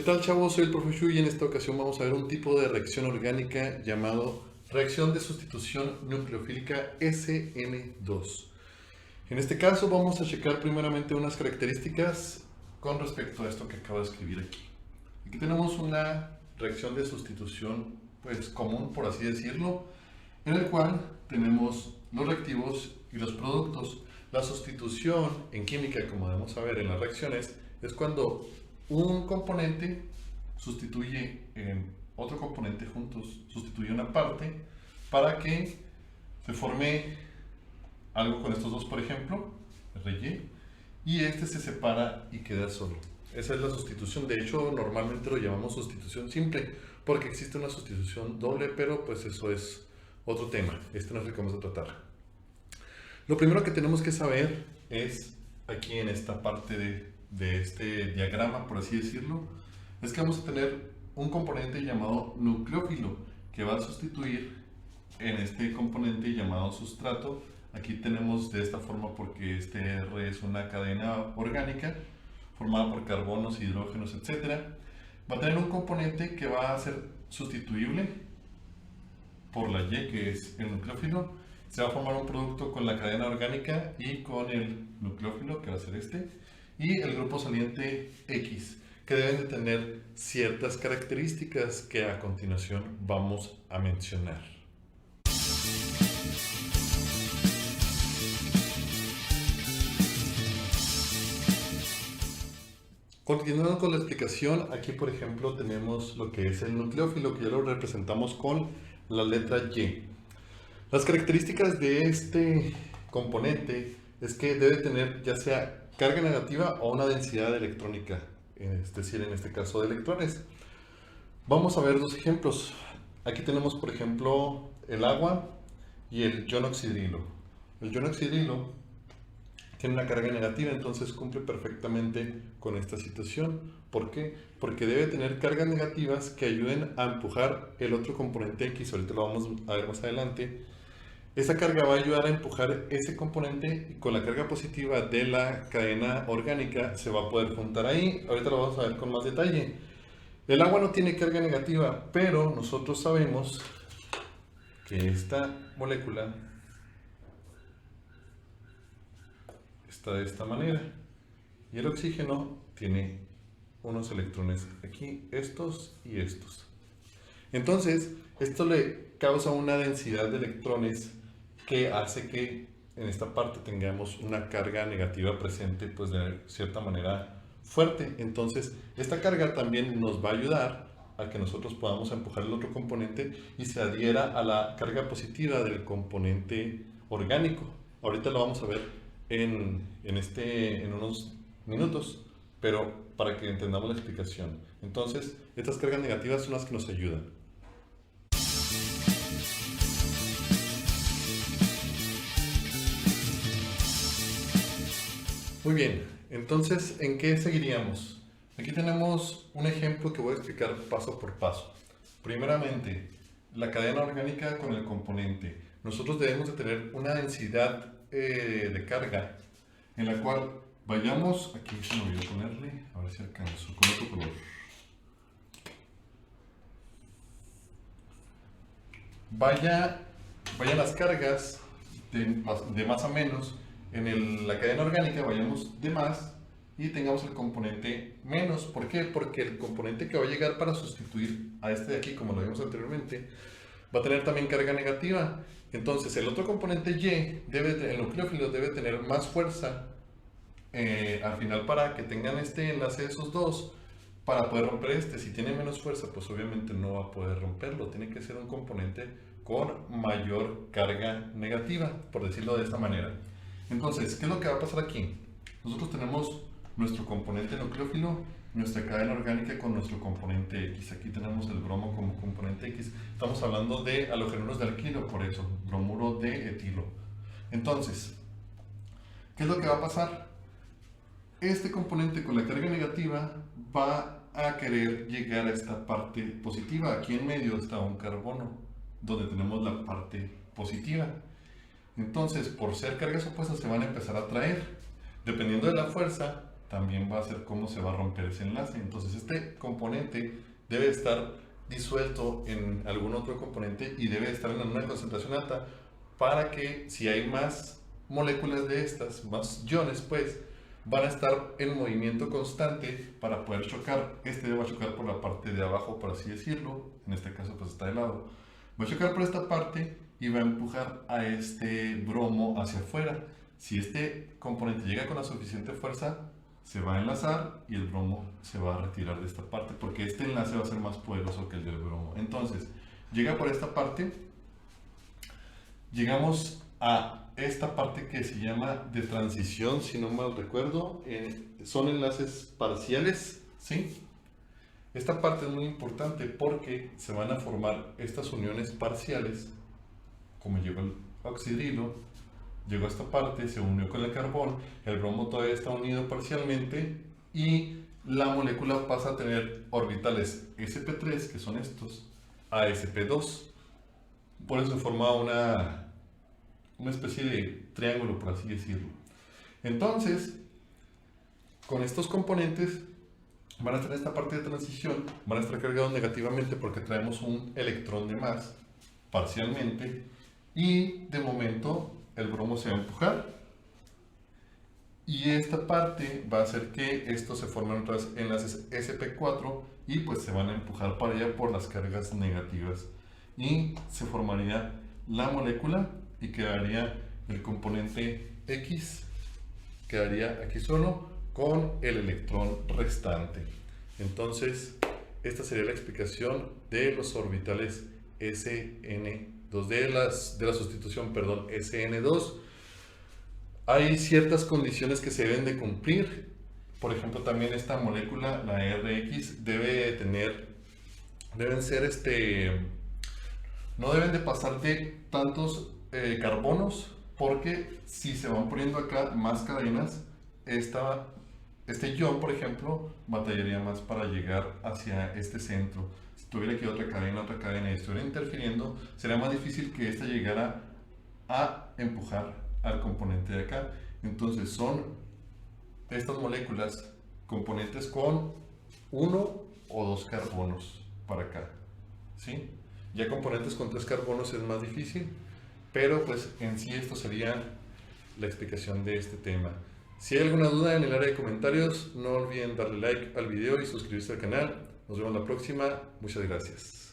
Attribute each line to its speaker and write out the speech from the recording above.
Speaker 1: tal, chavos? Soy el profe Shu y en esta ocasión vamos a ver un tipo de reacción orgánica llamado reacción de sustitución nucleofílica SN2. En este caso vamos a checar primeramente unas características con respecto a esto que acabo de escribir aquí. Aquí tenemos una reacción de sustitución pues común, por así decirlo, en el cual tenemos los reactivos y los productos. La sustitución en química, como debemos saber en las reacciones, es cuando un componente sustituye en otro componente juntos, sustituye una parte para que se forme algo con estos dos, por ejemplo, RY, y este se separa y queda solo. Esa es la sustitución. De hecho, normalmente lo llamamos sustitución simple, porque existe una sustitución doble, pero pues eso es otro tema. Este no es el que vamos a tratar. Lo primero que tenemos que saber es, aquí en esta parte de este diagrama, por así decirlo, es que vamos a tener un componente llamado nucleófilo, que va a sustituir en este componente llamado sustrato. Aquí tenemos de esta forma porque este R es una cadena orgánica formada por carbonos, hidrógenos, etc. Va a tener un componente que va a ser sustituible por la Y, que es el nucleófilo. Se va a formar un producto con la cadena orgánica y con el nucleófilo, que va a ser este, y el grupo saliente X, que deben de tener ciertas características que a continuación vamos a mencionar. Continuando con la explicación, aquí por ejemplo tenemos lo que es el nucleófilo, que ya lo representamos con la letra Y. Las características de este componente es que debe tener ya sea carga negativa o una densidad electrónica, es decir, en este caso de electrones. Vamos a ver dos ejemplos. Aquí tenemos por ejemplo el agua y el ion oxidrilo. El ion oxidrilo tiene una carga negativa, entonces cumple perfectamente con esta situación. ¿Por qué? Porque debe tener cargas negativas que ayuden a empujar el otro componente X. Ahorita lo vamos a ver más adelante. Esa carga va a ayudar a empujar ese componente y con la carga positiva de la cadena orgánica se va a poder juntar ahí. Ahorita lo vamos a ver con más detalle. El agua no tiene carga negativa, pero nosotros sabemos que esta molécula está de esta manera y el oxígeno tiene unos electrones aquí, estos y estos. Entonces esto le causa una densidad de electrones que hace que en esta parte tengamos una carga negativa presente pues de cierta manera fuerte. Entonces esta carga también nos va a ayudar a que nosotros podamos empujar el otro componente y se adhiera a la carga positiva del componente orgánico. Ahorita lo vamos a ver en unos minutos, pero para que entendamos la explicación. Entonces, estas cargas negativas son las que nos ayudan. Muy bien, entonces, ¿en qué seguiríamos? Aquí tenemos un ejemplo que voy a explicar paso por paso. Primeramente, la cadena orgánica con el componente. Nosotros debemos de tener una densidad de carga en la cual vayamos, aquí se me olvidó ponerle, a ver si alcanzo, con otro color. Vayan las cargas de más a menos. En la cadena orgánica vayamos de más y tengamos el componente menos. ¿Por qué? Porque el componente que va a llegar para sustituir a este de aquí, como lo vimos anteriormente, va a tener también carga negativa. Entonces el otro componente Y, el nucleófilo, debe tener más fuerza al final para que tengan este enlace de esos dos para poder romper este. Si tiene menos fuerza, pues obviamente no va a poder romperlo. Tiene que ser un componente con mayor carga negativa, por decirlo de esta manera. Entonces, ¿qué es lo que va a pasar aquí? Nosotros tenemos nuestro componente nucleófilo, nuestra cadena orgánica con nuestro componente X. Aquí tenemos el bromo como componente X. Estamos hablando de halogenuros de alquilo, por eso, bromuro de etilo. Entonces, ¿qué es lo que va a pasar? Este componente con la carga negativa va a querer llegar a esta parte positiva. Aquí en medio está un carbono, donde tenemos la parte positiva. Entonces, por ser cargas opuestas, se van a empezar a atraer. Dependiendo de la fuerza, también va a ser cómo se va a romper ese enlace. Entonces este componente debe estar disuelto en algún otro componente y debe estar en una concentración alta para que si hay más moléculas de estas, más iones, pues van a estar en movimiento constante para poder chocar. Este va a chocar por la parte de abajo, por así decirlo, en este caso pues está de lado. Va a chocar por esta parte y va a empujar a este bromo hacia afuera. Si este componente llega con la suficiente fuerza, se va a enlazar y el bromo se va a retirar de esta parte, porque este enlace va a ser más poderoso que el del bromo. Entonces, llega por esta parte, llegamos a esta parte que se llama de transición, si no mal recuerdo, son enlaces parciales, ¿sí? Esta parte es muy importante porque se van a formar estas uniones parciales, como llegó el oxidrilo, llegó a esta parte, se unió con el carbón, el bromo todavía está unido parcialmente y la molécula pasa a tener orbitales sp3, que son estos, a sp2. Por eso se forma una especie de triángulo, por así decirlo. Entonces, con estos componentes van a estar en esta parte de transición, van a estar cargados negativamente porque traemos un electrón de más parcialmente y de momento el bromo se va a empujar y esta parte va a hacer que esto se formen otras enlaces sp4 y pues se van a empujar para allá por las cargas negativas y se formaría la molécula y quedaría el componente X, quedaría aquí solo con el electrón restante. Entonces esta sería la explicación de los orbitales SN2, de la sustitución, perdón, SN2. Hay ciertas condiciones que se deben de cumplir. Por ejemplo, también esta molécula, la RX, deben ser no deben de pasar de tantos carbonos, porque si se van poniendo acá más cadenas, este ion, por ejemplo, batallaría más para llegar hacia este centro. Si tuviera aquí otra cadena y estuviera interfiriendo, sería más difícil que esta llegara a empujar al componente de acá. Entonces son estas moléculas componentes con uno o dos carbonos para acá, ¿sí? Ya componentes con 3 carbonos es más difícil, pero pues en sí esto sería la explicación de este tema. Si hay alguna duda en el área de comentarios, no olviden darle like al video y suscribirse al canal. Nos vemos la próxima. Muchas gracias.